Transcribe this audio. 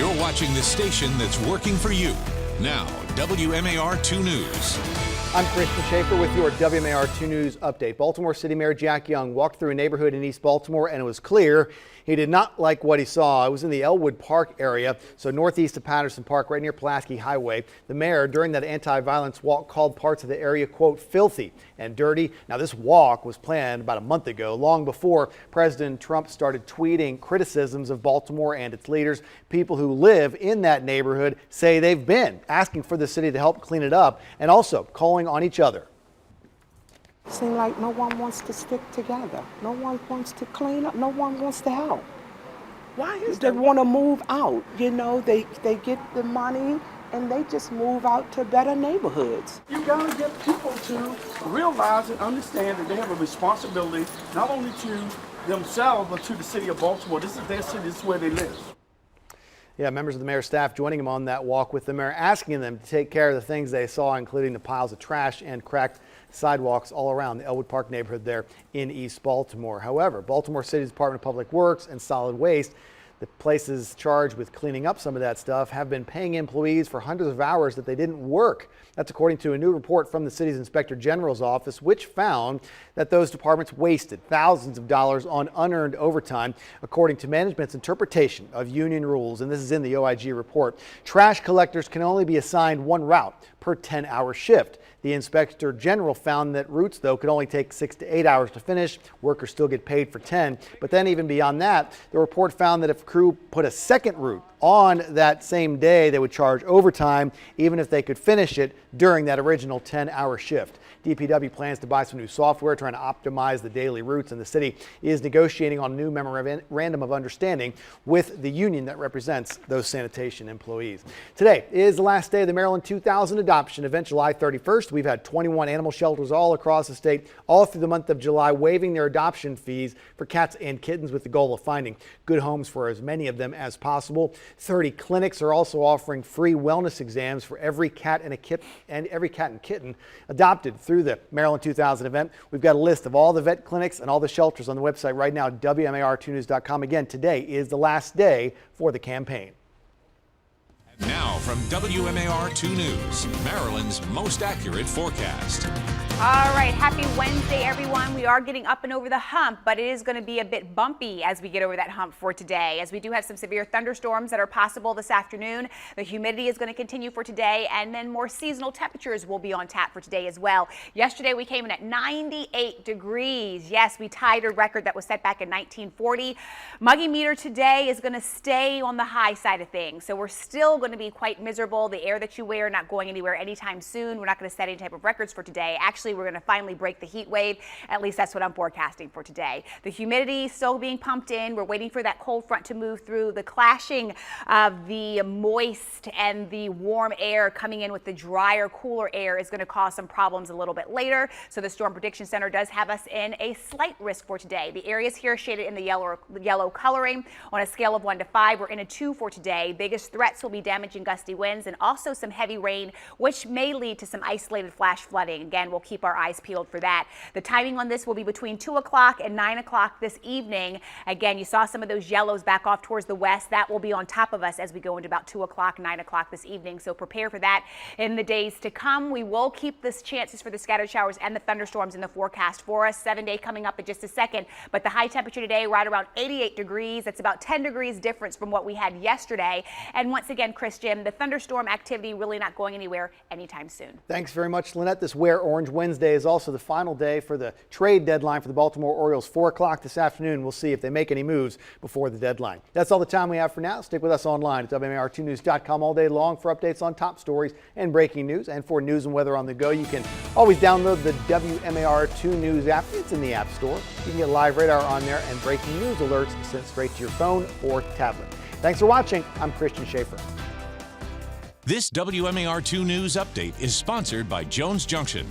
You're watching the station that's working for you. Now, WMAR 2 News. I'm Christian Schaefer with your WMAR 2 News update. Baltimore City Mayor Jack Young walked through a neighborhood in East Baltimore and it was clear he did not like what he saw. It was in the Elwood Park area, so northeast of Patterson Park, right near Pulaski Highway. The mayor, during that anti-violence walk, called parts of the area, quote, filthy and dirty. Now, this walk was planned about a month ago, long before President Trump started tweeting criticisms of Baltimore and its leaders. People who live in that neighborhood say they've been asking for the city to help clean it up and also calling on each other. Seems like no one wants to stick together. No one wants to clean up. No one wants to help. Why is They that? want to move out. You know, they get the money and they just move out to better neighborhoods. You gotta get people to realize and understand that they have a responsibility not only to themselves but to the city of Baltimore. This is their city. This is where they live. Yeah, members of the mayor's staff joining him on that walk with the mayor, asking them to take care of the things they saw, including the piles of trash and cracked sidewalks all around the Elwood Park neighborhood there in East Baltimore. However, Baltimore City's Department of Public Works and Solid Waste, the places charged with cleaning up some of that stuff, have been paying employees for hundreds of hours that they didn't work. That's according to a new report from the city's Inspector General's office, which found that those departments wasted thousands of dollars on unearned overtime, according to management's interpretation of union rules. And this is in the OIG report. Trash collectors can only be assigned one route per 10-hour shift. The Inspector General found that routes, though, could only take 6 to 8 hours to finish. Workers still get paid for 10. But then even beyond that, the report found that if crew put a second route on that same day, they would charge overtime, even if they could finish it during that original 10-hour shift. DPW plans to buy some new software trying to optimize the daily routes, and the city is negotiating on a new memorandum of understanding with the union that represents those sanitation employees. Today is the last day of the Maryland 2000 adoption event, July 31st. We've had 21 animal shelters all across the state, all through the month of July, waiving their adoption fees for cats and kittens with the goal of finding good homes for as many of them as possible. 30 clinics are also offering free wellness exams for every cat and kitten adopted through the Maryland 2000 event. We've got a list of all the vet clinics and all the shelters on the website right now, WMAR2news.com. Again, today is the last day for the campaign. And now from WMAR 2 News, Maryland's most accurate forecast. All right, happy Wednesday, everyone. We are getting up and over the hump, but it is going to be a bit bumpy as we get over that hump for today, as we do have some severe thunderstorms that are possible this afternoon. The humidity is going to continue for today, and then more seasonal temperatures will be on tap for today as well. Yesterday, we came in at 98 degrees. Yes, we tied a record that was set back in 1940. Muggy meter today is going to stay on the high side of things, so we're still going to be quite miserable. The air that you wear not going anywhere anytime soon. We're not going to set any type of records for today. Actually, we're going to finally break the heat wave. At least that's what I'm forecasting for today. The humidity still being pumped in. We're waiting for that cold front to move through. The clashing of the moist and the warm air coming in with the drier, cooler air is going to cause some problems a little bit later. So the Storm Prediction Center does have us in a slight risk for today. The areas here shaded in the yellow coloring. On a scale of 1 to 5, we're in a 2 for today. Biggest threats will be damaging gusty winds and also some heavy rain, which may lead to some isolated flash flooding. Again, we'll keep our eyes peeled for that. The timing on this will be between 2 o'clock and 9 o'clock this evening. Again, you saw some of those yellows back off towards the west. That will be on top of us as we go into about 2 o'clock, 9 o'clock this evening. So prepare for that in the days to come. We will keep this chances for the scattered showers and the thunderstorms in the forecast for us. 7-day coming up in just a second. But the high temperature today, right around 88 degrees. That's about 10 degrees difference from what we had yesterday. And once again, Christian, the thunderstorm activity really not going anywhere anytime soon. Thanks very much, Lynette. This Wear Orange Wednesday is also the final day for the trade deadline for the Baltimore Orioles. 4 o'clock this afternoon. We'll see if they make any moves before the deadline. That's all the time we have for now. Stick with us online at WMAR2news.com all day long for updates on top stories and breaking news. And for news and weather on the go, you can always download the WMAR2 News app. It's in the App Store. You can get live radar on there and breaking news alerts sent straight to your phone or tablet. Thanks for watching. I'm Christian Schaefer. This WMAR 2 News update is sponsored by Jones Junction,